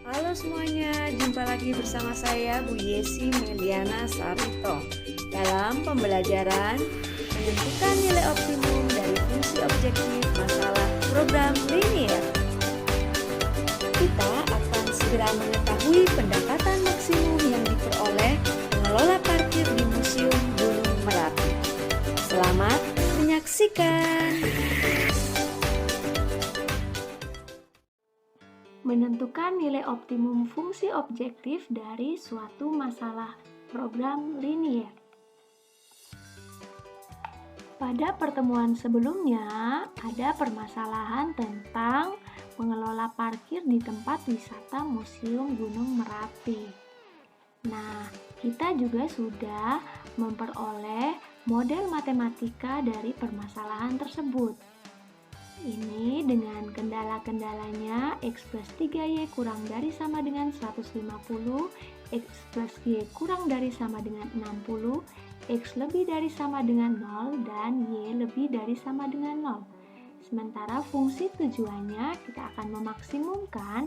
Halo semuanya, jumpa lagi bersama saya Bu Yesi Meliana Sarito dalam pembelajaran menentukan nilai optimum dari fungsi objektif masalah program linier. Kita akan segera mengetahui pendapatan maksimum yang diperoleh pengelola parkir di Museum Gunung Merapi. Selamat menyaksikan. Menentukan nilai optimum fungsi objektif dari suatu masalah program linier. Pada pertemuan sebelumnya, ada permasalahan tentang mengelola parkir di tempat wisata Museum Gunung Merapi. Nah, kita juga sudah memperoleh model matematika dari permasalahan tersebut. Ini dengan kendala-kendalanya X plus 3Y kurang dari sama dengan 150, X plus Y kurang dari sama dengan 60, X lebih dari sama dengan 0, dan Y lebih dari sama dengan 0. Sementara fungsi tujuannya kita akan memaksimumkan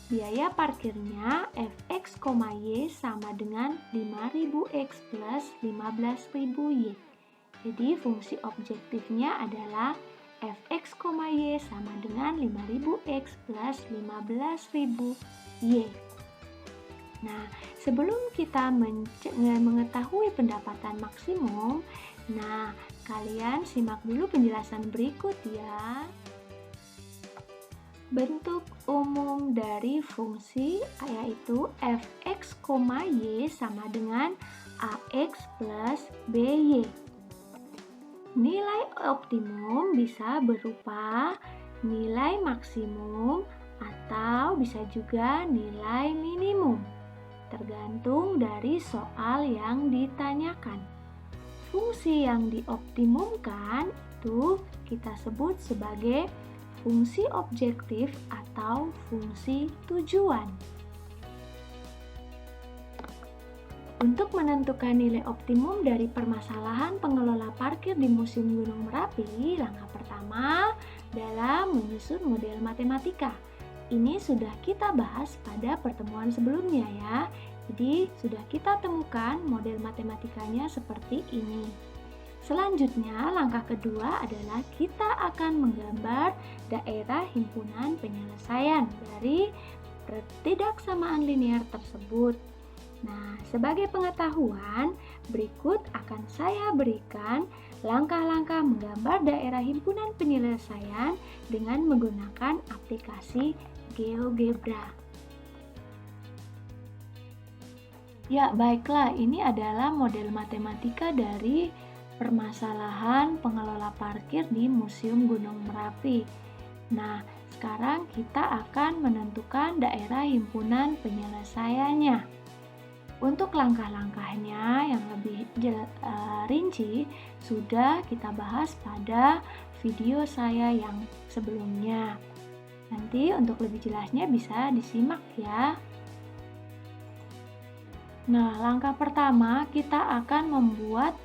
biaya parkirnya Fx, Y sama dengan 5000X plus 15.000Y. Jadi fungsi objektifnya adalah Fx, Y sama dengan 5000X plus 15.000Y. Nah, sebelum kita mengetahui pendapatan maksimum, kalian simak dulu penjelasan berikut ya. Bentuk umum dari fungsi yaitu Fx, Y sama dengan Ax plus By. Nilai optimum bisa berupa nilai maksimum atau bisa juga nilai minimum, tergantung dari soal yang ditanyakan. Fungsi yang dioptimumkan itu kita sebut sebagai fungsi objektif atau fungsi tujuan. Untuk menentukan nilai optimum dari permasalahan pengelola parkir di Museum Gunung Merapi, langkah pertama adalah menyusun model matematika. Ini sudah kita bahas pada pertemuan sebelumnya ya. Jadi sudah kita temukan model matematikanya seperti ini. Selanjutnya, langkah kedua adalah kita akan menggambar daerah himpunan penyelesaian dari ketidaksamaan linier tersebut. Nah, sebagai pengetahuan, berikut akan saya berikan langkah-langkah menggambar daerah himpunan penyelesaian dengan menggunakan aplikasi GeoGebra. Ya, baiklah, ini adalah model matematika dari permasalahan pengelola parkir di Museum Gunung Merapi. Nah, sekarang kita akan menentukan daerah himpunan penyelesaiannya. Untuk langkah-langkahnya yang lebih rinci sudah kita bahas pada video saya yang sebelumnya. Nanti untuk lebih jelasnya bisa disimak ya. Nah, langkah pertama kita akan membuat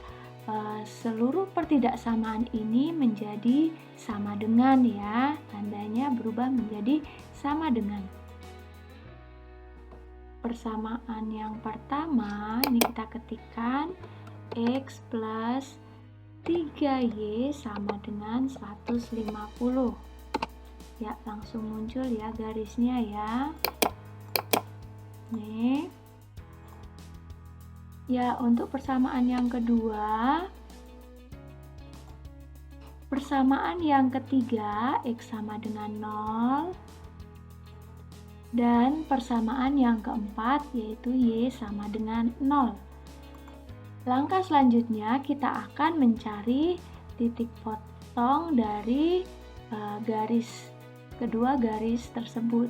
seluruh pertidaksamaan ini menjadi sama dengan ya. Tandanya berubah menjadi sama dengan. Persamaan yang pertama ini kita ketikkan X plus 3Y sama dengan 150. Ya, langsung muncul ya garisnya ya. Nih. Ya, untuk persamaan yang kedua, persamaan yang ketiga X sama dengan 0. Dan persamaan yang keempat yaitu Y sama dengan 0. Langkah selanjutnya kita akan mencari titik potong dari kedua garis tersebut.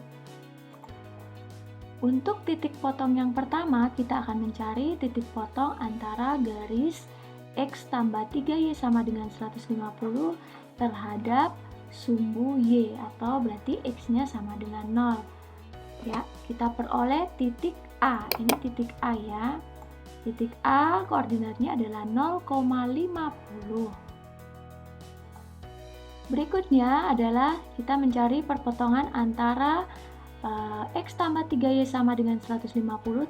Untuk titik potong yang pertama kita akan mencari titik potong antara garis X tambah 3Y sama dengan 150 terhadap sumbu Y atau berarti X-nya sama dengan 0. Ya, kita peroleh titik A. Ini titik A ya. Titik A koordinatnya adalah 0,50. Berikutnya adalah kita mencari perpotongan antara X tambah 3Y sama dengan 150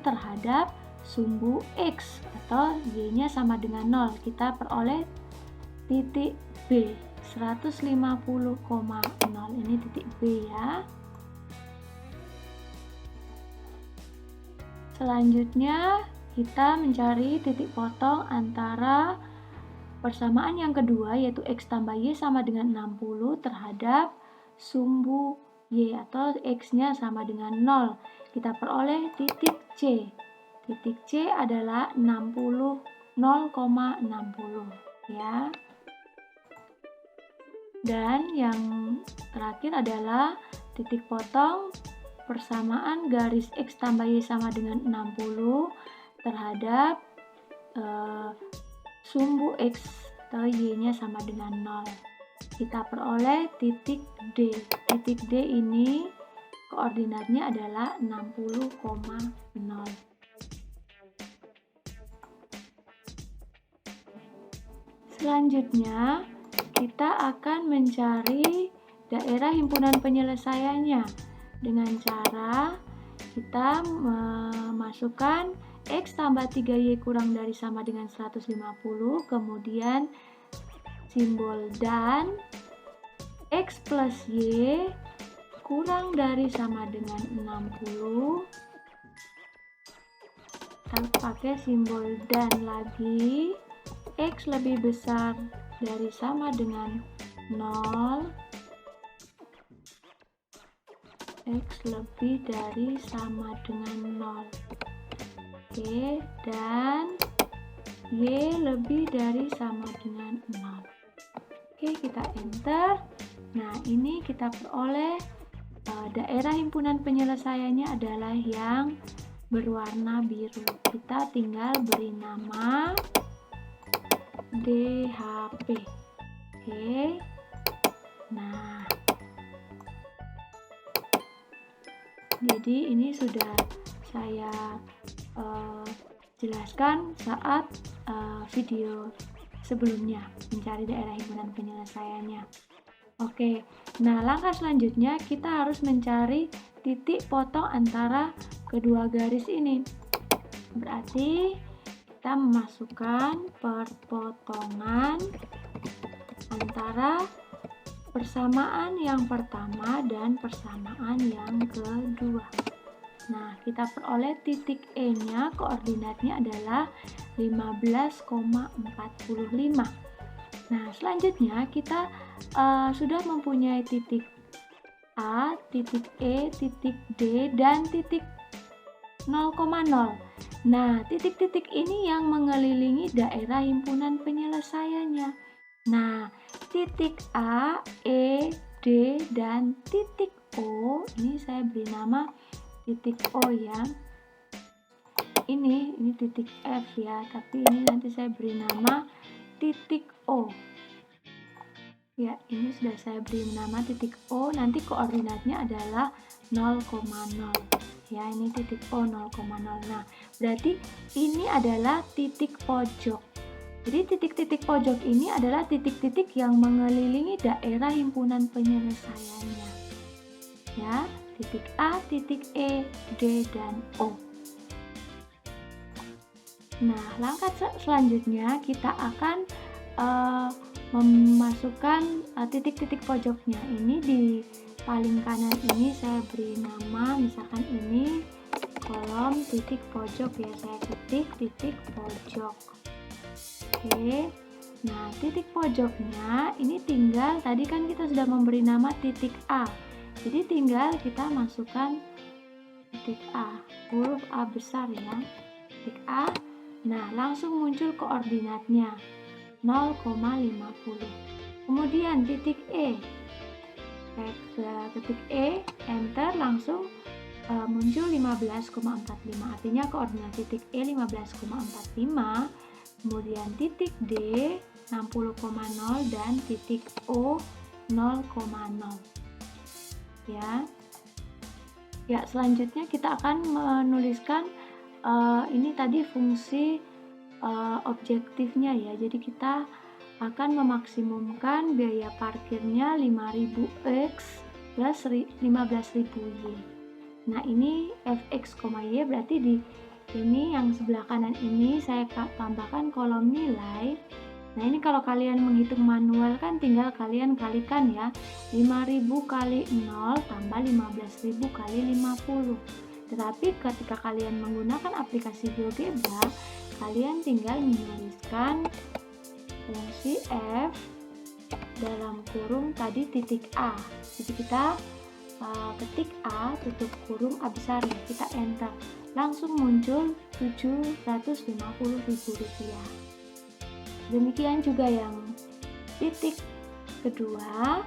terhadap sumbu X atau Y-nya sama dengan 0. Kita peroleh titik B, 150,0. Ini titik B ya. Selanjutnya kita mencari titik potong antara persamaan yang kedua, yaitu X tambah Y sama dengan 60 terhadap sumbu Y atau X-nya sama dengan 0. Kita peroleh titik C. Titik C adalah 0,60 ya. Dan yang terakhir adalah titik potong persamaan garis X tambah Y sama dengan 60 terhadap sumbu X atau Y-nya sama dengan 0. Kita peroleh titik D. Titik D ini koordinatnya adalah 60,0. Selanjutnya, kita akan mencari daerah himpunan penyelesaiannya dengan cara kita memasukkan X tambah 3Y kurang dari sama dengan 150, kemudian simbol dan X plus Y kurang dari sama dengan 60, kita pakai simbol dan lagi, X lebih besar dari sama dengan 0, X lebih dari sama dengan 0. Oke, dan Y lebih dari sama dengan 0. Oke, kita enter. Nah, ini kita peroleh daerah himpunan penyelesaiannya adalah yang berwarna biru. Kita tinggal beri nama DHP. Oke. Nah, jadi ini sudah saya jelaskan saat video sebelumnya mencari daerah himpunan penyelesaiannya. Oke, nah langkah selanjutnya kita harus mencari titik potong antara kedua garis ini. Berarti kita memasukkan perpotongan antara persamaan yang pertama dan persamaan yang kedua. Nah, kita peroleh titik E-nya, koordinatnya adalah 15,45. Nah, selanjutnya kita sudah mempunyai titik A, titik E, titik D, dan titik 0,0. Nah, titik-titik ini yang mengelilingi daerah himpunan penyelesaiannya. Nah, titik A, E, D, dan titik O, ini saya beri nama titik O ya. Ini titik F ya, tapi ini nanti saya beri nama titik O. Ya, ini sudah saya beri nama titik O, nanti koordinatnya adalah 0,0. Ya, ini titik O 0,0. Nah, berarti ini adalah titik pojok. Jadi titik-titik pojok ini adalah titik-titik yang mengelilingi daerah himpunan penyelesaiannya. Ya, titik A, titik E, D, dan O. Nah, langkah selanjutnya kita akan memasukkan titik-titik pojoknya. Ini di paling kanan ini saya beri nama, misalkan ini kolom titik pojok ya, saya ketik titik pojok. Oke, nah titik pojoknya ini tinggal, tadi kan kita sudah memberi nama titik A, jadi tinggal kita masukkan titik A, huruf A besar ya, titik A. Nah, langsung muncul koordinatnya 0,50. Kemudian titik E, ketik E, enter, langsung muncul 15,45. Artinya koordinat titik E 15,45. Kemudian titik D 60,0 dan titik O 0,0. Ya. Ya, selanjutnya kita akan menuliskan ini tadi fungsi objektifnya ya. Jadi kita akan memaksimumkan biaya parkirnya 5.000 X plus 15.000 Y. Nah, ini fx, y berarti di ini yang sebelah kanan ini saya tambahkan kolom nilai. Nah, ini kalau kalian menghitung manual kan tinggal kalian kalikan ya. 5.000 kali 0 tambah 15.000 kali 50. Tetapi ketika kalian menggunakan aplikasi GeoGebra, kalian tinggal menuliskan fungsi f dalam kurung tadi titik A. Jadi kita ketik A tutup kurung A besar ya, kita enter. Langsung muncul Rp750.000. Demikian juga yang titik kedua,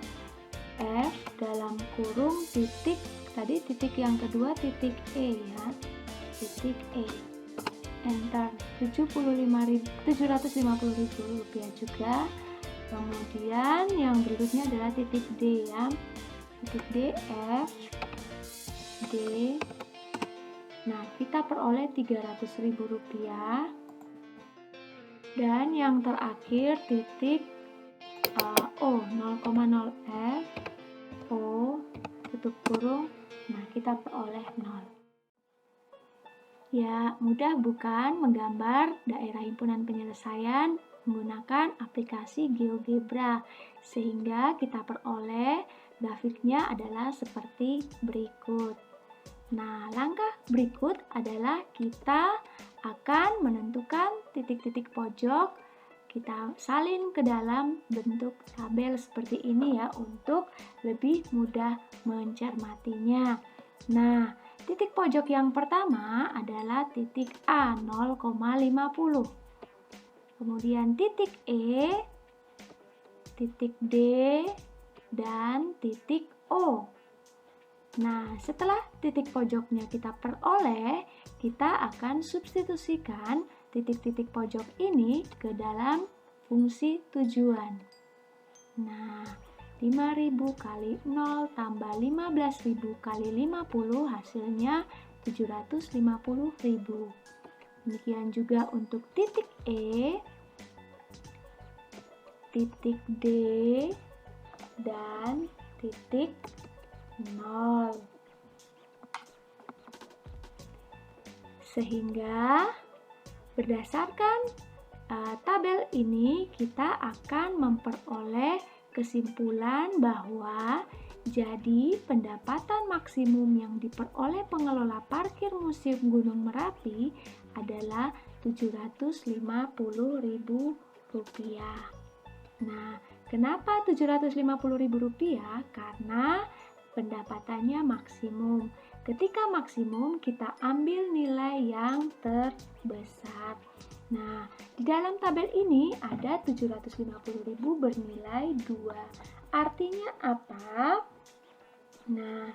F dalam kurung titik, tadi titik yang kedua titik E ya, titik E, enter. Rp750.000 juga. Kemudian yang berikutnya adalah titik D ya, titik D, F, D. Nah, kita peroleh Rp300.000. Dan yang terakhir titik O, 0,0 F, O, tutup kurung. Nah, kita peroleh 0. Ya, mudah bukan menggambar daerah himpunan penyelesaian menggunakan aplikasi GeoGebra, sehingga kita peroleh grafiknya adalah seperti berikut. Nah, langkah berikut adalah kita akan menentukan titik-titik pojok, kita salin ke dalam bentuk tabel seperti ini ya, untuk lebih mudah mencermatinya. Nah, titik pojok yang pertama adalah titik A, 0,50. Kemudian titik E, titik D, dan titik O. Nah, setelah titik pojoknya kita peroleh, kita akan substitusikan titik-titik pojok ini ke dalam fungsi tujuan. Nah, 5.000 kali 0 tambah 15.000 kali 50 hasilnya 750.000. Demikian juga untuk titik E, titik D, dan titik 0. Sehingga berdasarkan tabel ini kita akan memperoleh kesimpulan bahwa jadi pendapatan maksimum yang diperoleh pengelola parkir Museum Gunung Merapi adalah Rp750.000. Nah, kenapa Rp750.000? Karena pendapatannya maksimum. Ketika maksimum, kita ambil nilai yang terbesar. Nah, di dalam tabel ini ada 750.000 bernilai 2. Artinya apa? Nah,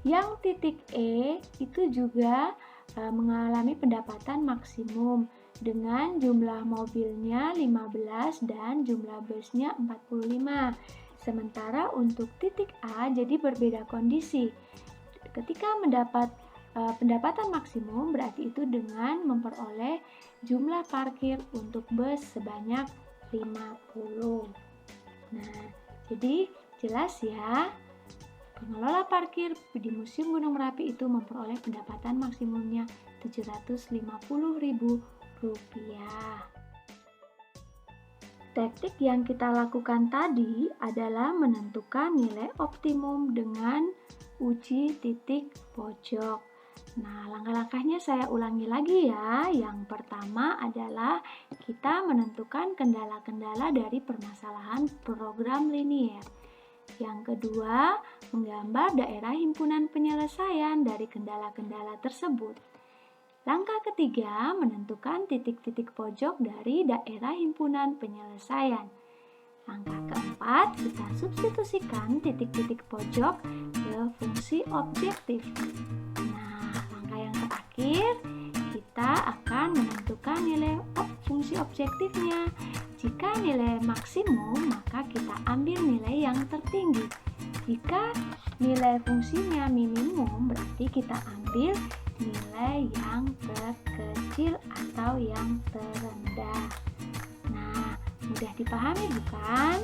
yang titik E itu juga mengalami pendapatan maksimum dengan jumlah mobilnya 15 dan jumlah busnya 45. Sementara untuk titik A jadi berbeda kondisi. Ketika mendapat pendapatan maksimum berarti itu dengan memperoleh jumlah parkir untuk bus sebanyak 50. Nah, jadi jelas ya, pengelola parkir di Museum Gunung Merapi itu memperoleh pendapatan maksimumnya Rp750.000. Teknik yang kita lakukan tadi adalah menentukan nilai optimum dengan uji titik pojok. Nah, langkah-langkahnya saya ulangi lagi ya. Yang pertama adalah kita menentukan kendala-kendala dari permasalahan program linier. Yang kedua, menggambar daerah himpunan penyelesaian dari kendala-kendala tersebut. Langkah ketiga, menentukan titik-titik pojok dari daerah himpunan penyelesaian. Langkah keempat, kita substitusikan titik-titik pojok ke fungsi objektif. Nah, langkah yang terakhir, kita akan menentukan nilai fungsi objektifnya. Jika nilai maksimum, maka kita ambil nilai yang tertinggi. Jika nilai fungsinya minimum, berarti kita ambil nilai yang terkecil atau yang terendah. Nah, mudah dipahami bukan?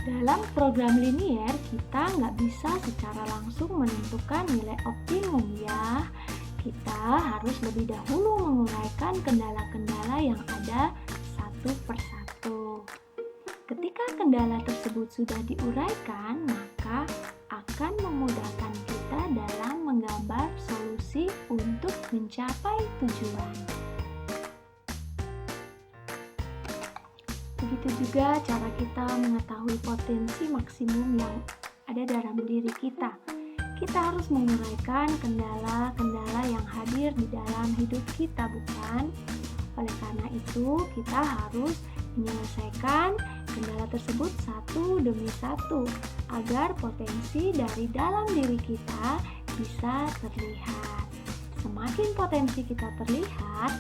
Dalam program linier, kita nggak bisa secara langsung menentukan nilai optimum ya. Kita harus lebih dahulu menguraikan kendala-kendala yang ada satu persatu. Ketika kendala tersebut sudah diuraikan, maka akan memudahkan kita dalam menggambar solusi untuk mencapai tujuan. Begitu juga cara kita mengetahui potensi maksimum yang ada dalam diri kita. Kita harus menguraikan kendala-kendala yang hadir di dalam hidup kita, bukan? Oleh karena itu, kita harus menyelesaikan kendala tersebut satu demi satu agar potensi dari dalam diri kita bisa terlihat. Semakin potensi kita terlihat,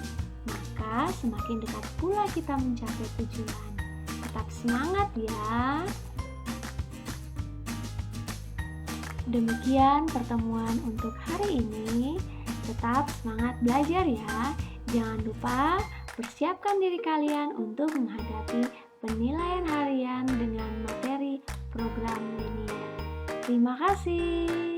maka semakin dekat pula kita mencapai tujuan. Tetap semangat ya! Demikian pertemuan untuk hari ini. Tetap semangat belajar ya. Jangan lupa persiapkan diri kalian untuk menghadapi penilaian harian dengan materi program linear. Terima kasih.